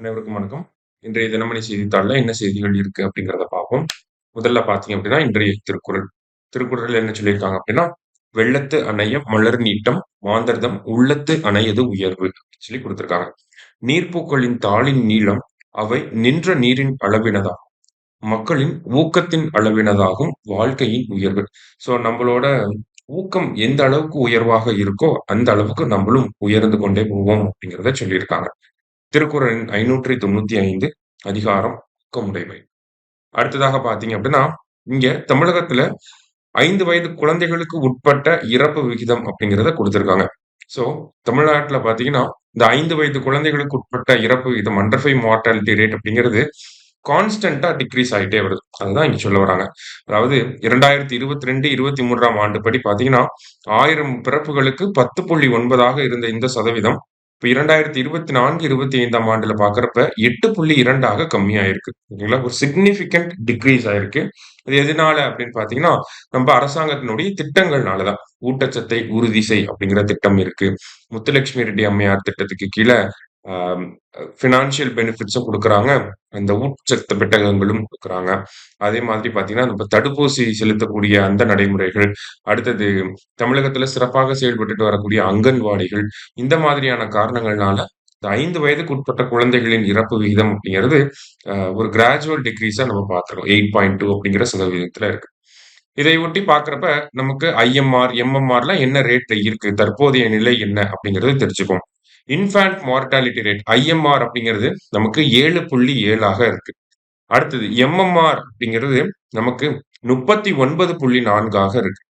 அனைவருக்கும் வணக்கம். இன்றைய தினமணி செய்தித்தாள்ல என்ன செய்திகள் இருக்கு அப்படிங்கிறத பார்ப்போம். முதல்ல பார்த்தீங்க அப்படின்னா, இன்றைய திருக்குறள். திருக்குறள்ல என்ன சொல்லியிருக்காங்க அப்படின்னா, "வெள்ளத்து அணைய மலர் நீட்டம் மாந்தர்தம் உள்ளத்து அணையது உயர்வு" அப்படின்னு சொல்லி குடுத்திருக்காங்க. "நீர்ப்பூக்களின் தாளின் நீளம் அவை நின்ற நீரின் அளவினதாகும். மக்களின் ஊக்கத்தின் அளவினதாகும் வாழ்க்கையின் உயர்வு." ஸோ நம்மளோட ஊக்கம் எந்த அளவுக்கு உயர்வாக இருக்கோ, அந்த அளவுக்கு நம்மளும் உயர்ந்து கொண்டே போவோம் அப்படிங்கிறத சொல்லியிருக்காங்க. திருக்குறள் எண் 595 அதிகாரம் ஊக்கமுடைமை. அடுத்ததாக பார்த்தீங்க அப்படின்னா, இங்க தமிழகத்துல 5 வயது குழந்தைகளுக்கு உட்பட்ட இறப்பு விகிதம் அப்படிங்கிறத குடுத்திருக்காங்க. ஸோ தமிழ்நாட்டுல பார்த்தீங்கன்னா, இந்த 5 வயது குழந்தைகளுக்கு உட்பட்ட இறப்பு விகிதம் அண்டர் 5 மார்ட்டாலிட்டி ரேட் அப்படிங்கிறது கான்ஸ்டன்ட்டா டிக்ரீஸ் ஆயிட்டே வருது. அதுதான் இங்க சொல்ல வராங்க. அதாவது 2022, 23ஆம் ஆண்டு படி பார்த்தீங்கன்னா, 1000 பிறப்புகளுக்கு 10.9 இருந்த இந்த சதவீதம், இப்ப 2024, 25ஆம் ஆண்டுல பார்க்கிறப்ப 8.2 கம்மியாயிருக்கு. ஓகேங்களா? ஒரு சிக்னிஃபிகன்ட் டிக்ரீஸ் ஆயிருக்கு. அது எதனால அப்படின்னு பார்த்தீங்கன்னா, நம்ம அரசாங்கத்தினுடைய திட்டங்கள்னால தான். ஊட்டச்சத்தை உறுதி செய் அப்படிங்கிற திட்டம் இருக்கு. முத்துலட்சுமி ரெட்டி அம்மையார் திட்டத்துக்கு கீழ ஆ ஃபினான்ஷியல் பெனிஃபிட்ஸும் குடுக்குறாங்க. அந்த ஊட்டச்சத்து பெட்டகங்களும் குடுக்குறாங்க. அதே மாதிரி பார்த்தீங்கன்னா, நம்ம தடுப்பூசி செலுத்தக்கூடிய அந்த நடைமுறைகள், அடுத்தது தமிழகத்தில சிறப்பாக செயல்பட்டுட்டு வரக்கூடிய அங்கன்வாடிகள், இந்த மாதிரியான காரணங்கள்னால, இந்த 5 வயதுக்கு உட்பட்ட குழந்தைகளின் இறப்பு விகிதம் அப்படிங்கிறது, ஒரு கிராஜுவல் டிக்ரீஸா நம்ம பார்க்கிறோம். 8.2 அப்படிங்கிற சதவீதத்தில இருக்கு. இதை ஒட்டி பார்க்கிறப்ப, நமக்கு ஐஎம்ஆர், எம்எம்ஆர்லாம் என்ன ரேட்ல இருக்கு? தற்போதைய நிலை என்ன? அப்படிங்கிறத தெரிஞ்சுக்குவோம். இன்ஃபான்ட் மார்ட்டாலிட்டி ரேட் ஐஎம்ஆர் அப்படிங்கிறது நமக்கு 7.7ஆக இருக்கு. அடுத்தது எம்எம்ஆர் அப்படிங்கிறது நமக்கு 39.4ஆக இருக்கு.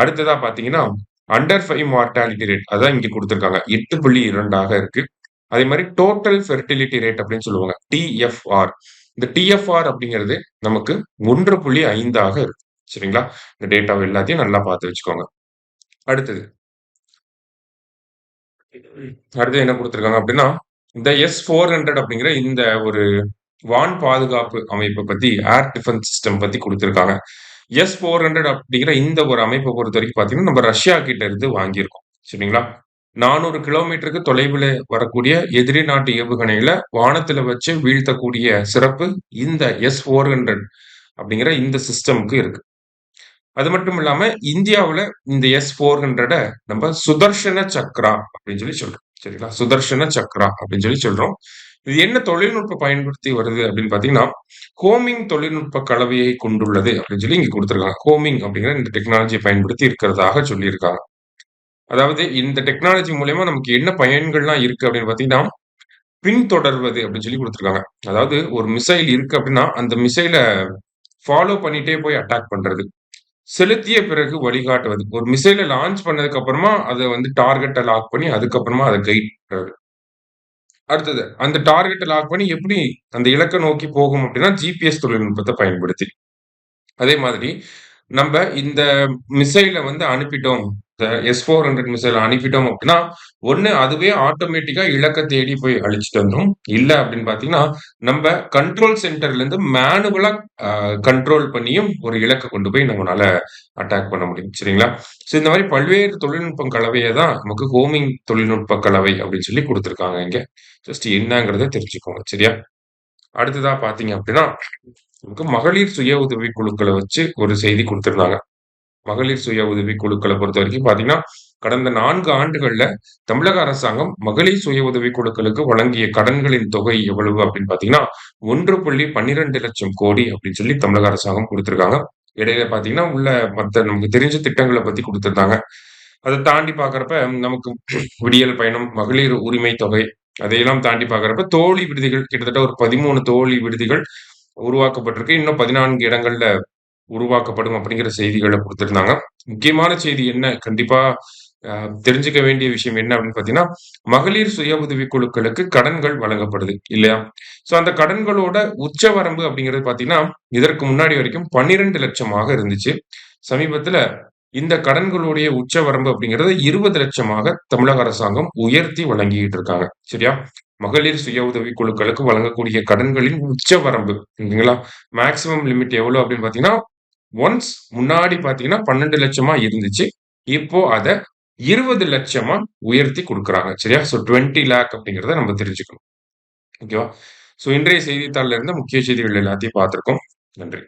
அடுத்ததா பார்த்தீங்கன்னா, அண்டர் 5 மார்ட்டாலிட்டி ரேட் அதான் இங்க குடுத்திருக்காங்க. 8.2ஆக இருக்கு. அதே மாரி டோட்டல் ஃபெர்டிலிட்டி ரேட் அப்படின்னு சொல்லுவாங்க. டிஎஃப்ஆர். இந்த டிஎஃப்ஆர் அப்படிங்கிறது நமக்கு 1.5ஆக இருக்கு. சரிங்களா? இந்த டேட்டாவ எல்லாத்தையும் நல்லா பார்த்து வச்சுக்கோங்க. அடுத்தது அடுத்து என்ன குடுத்திருக்காங்க அப்படின்னா, இந்த S-400 அப்படிங்கிற இந்த ஒரு வான் பாதுகாப்பு அமைப்ப பத்தி ஏர் டிஃபென்ஸ் சிஸ்டம் பத்தி குடுத்திருக்காங்க. S-400 அப்படிங்கிற இந்த ஒரு அமைப்ப பொறுத்தவரைக்கும் பார்த்தீங்கன்னா, நம்ம ரஷ்யா கிட்ட இருந்து வாங்கியிருக்கோம். சரிங்களா? 400 கிலோமீட்டருக்கு தொலைவில வரக்கூடிய எதிரி நாட்டு ஏவுகணைகள வானத்தில வச்சு வீழ்த்தக்கூடிய சிறப்பு இந்த S-400 அப்படிங்கிற இந்த சிஸ்டம்க்கு இருக்கு. அது மட்டும் இல்லாம இந்தியாவுல இந்த S-400 நம்ம சுதர்ஷன சக்ரா அப்படின்னு சொல்லி சொல்றோம். சரிங்களா? சுதர்ஷன சக்ரா அப்படின்னு சொல்லி சொல்றோம். இது என்ன தொழில்நுட்பம் பயன்படுத்தி வருது அப்படின்னு பார்த்தீங்கன்னா, ஹோமிங் தொழில்நுட்ப கலவையை கொண்டுள்ளது அப்படின்னு சொல்லி இங்க குடுத்திருக்காங்க. ஹோமிங் அப்படிங்கிற இந்த டெக்னாலஜிய பயன்படுத்தி இருக்கிறதாக சொல்லியிருக்காங்க. அதாவது இந்த டெக்னாலஜி மூலியமா நமக்கு என்ன பயன்கள்லாம் இருக்கு அப்படின்னு பார்த்தீங்கன்னா, பின்தொடர்வது அப்படின்னு சொல்லி குடுத்திருக்காங்க. அதாவது ஒரு மிசைல் இருக்கு அப்படின்னா, அந்த மிசைல ஃபாலோ பண்ணிட்டே போய் அட்டாக் பண்றது. செலுத்திய பிறகு வழிகாட்டுவது. ஒரு மிசைல லான்ச் பண்ணதுக்கு அப்புறமா, அத வந்து டார்கெட்ட லாக் பண்ணி, அதுக்கப்புறமா அத கைட் பண்றது. அடுத்தது, அந்த டார்கெட்ட லாக் பண்ணி எப்படி அந்த இலக்க நோக்கி போகும் அப்படின்னா, ஜிபிஎஸ் தொழில்நுட்பத்த பயன்படுத்தி. அதே மாதிரி நம்ப இந்த மிசைல வந்து அனுப்பிட்டோம். இந்த S-400 மிசைல அனுப்பிட்டோம் அப்டின்னா, ஒண்ணு அதுவே ஆட்டோமேட்டிக்கா இலக்க தேடி போய் அழிச்சுட்டு வந்துரும். இல்ல அப்டின்னு பார்த்தீங்கன்னா, நம்ப கண்ட்ரோல் சென்டர்லருந்து மேனுவலா கண்ட்ரோல் பண்ணியும் ஒரு இலக்க கொண்டு போய் நம்மனால அட்டாக் பண்ண முடியும். சரிங்களா? ஸோ இந்த மாரி பல்வேறு தொழில்நுட்பம் கலவைய தான் நமக்கு ஹோமிங் தொழில்நுட்ப கலவை அப்டின்னு சொல்லி குடுத்துருக்காங்க இங்க. ஜஸ்ட் என்னங்கிறத தெரிஞ்சுக்கோங்க. சரியா? அடுத்ததா பார்த்தீங்க அப்டின்னா, நமக்கு மகளிர் சுய உதவி குழுக்கள வச்சு ஒரு செய்தி குடுத்திருந்தாங்க. மகளிர் சுய உதவி குழுக்கள பொறுத்தவரைக்கும் பார்த்தீங்கன்னா, கடந்த 4 ஆண்டுகள்ல தமிழக அரசாங்கம் மகளிர் சுய உதவி குழுக்களுக்கு வழங்கிய கடன்களின் தொகை எவ்வளவு அப்படின்னு பார்த்தீங்கன்னா, 1,12,00,000 கோடி அப்படின்னு சொல்லி தமிழக அரசாங்கம் குடுத்திருக்காங்க. இடையில பார்த்தீங்கன்னா, உள்ள மத்த நமக்கு தெரிஞ்ச திட்டங்கள பத்தி குடுத்திருந்தாங்க. அத தாண்டி பார்க்கிறப்ப நமக்கு விடியல் பயணம், மகளிர் உரிமை தொகை அதையெல்லாம் தாண்டி பார்க்கிறப்ப தோழி விடுதிகள் கிட்டத்தட்ட ஒரு 13 தோழி விடுதிகள் உருவாக்கப்பட்டிருக்கு. இன்னும் 14 இடங்கள்ல உருவாக்கப்படும் அப்படிங்கிற செய்திகள குடுத்திருந்தாங்க. முக்கியமான செய்தி என்ன? கண்டிப்பா அ தெரிஞ்சுக்க வேண்டிய விஷயம் என்ன அப்படின்னு பார்த்தீங்கன்னா, மகளிர் சுய உதவிக் குழுக்களுக்கு கடன்கள் வழங்கப்படுது இல்லையா? ஸோ அந்த கடன்களோட உச்சவரம்பு அப்படிங்கிறது பார்த்தீங்கன்னா, இதற்கு முன்னாடி வரைக்கும் 12,00,000 இருந்துச்சு. சமீபத்தில இந்த கடன்களுடைய உச்சவரம்பு அப்படிங்கிறது 20,00,000 தமிழக அரசாங்கம் உயர்த்தி வழங்கிட்டு இருக்காங்க. சரியா? மகளிர் சுய உதவிக் குழுக்களுக்கு வழங்கக்கூடிய கடன்களின் உச்சவரம்பு ஓகேங்களா? மேக்ஸிமம் லிமிட் எவ்வளோ அப்படின்னு பார்த்தீங்கன்னா, ஒன்ஸ் முன்னாடி பார்த்தீங்கன்னா 12,00,000 இருந்துச்சு. இப்போ அத 20,00,000 உயர்த்தி குடுக்குறாங்க. சரியா? ஸோ 20,00,000 அப்படிங்கிறத நம்ம தெரிஞ்சுக்கணும். ஓகேவா? ஸோ இன்றைய செய்தித்தாள்ல இருந்த முக்கிய செய்திகள் எல்லாத்தையும் பார்த்திருக்கோம். நன்றி.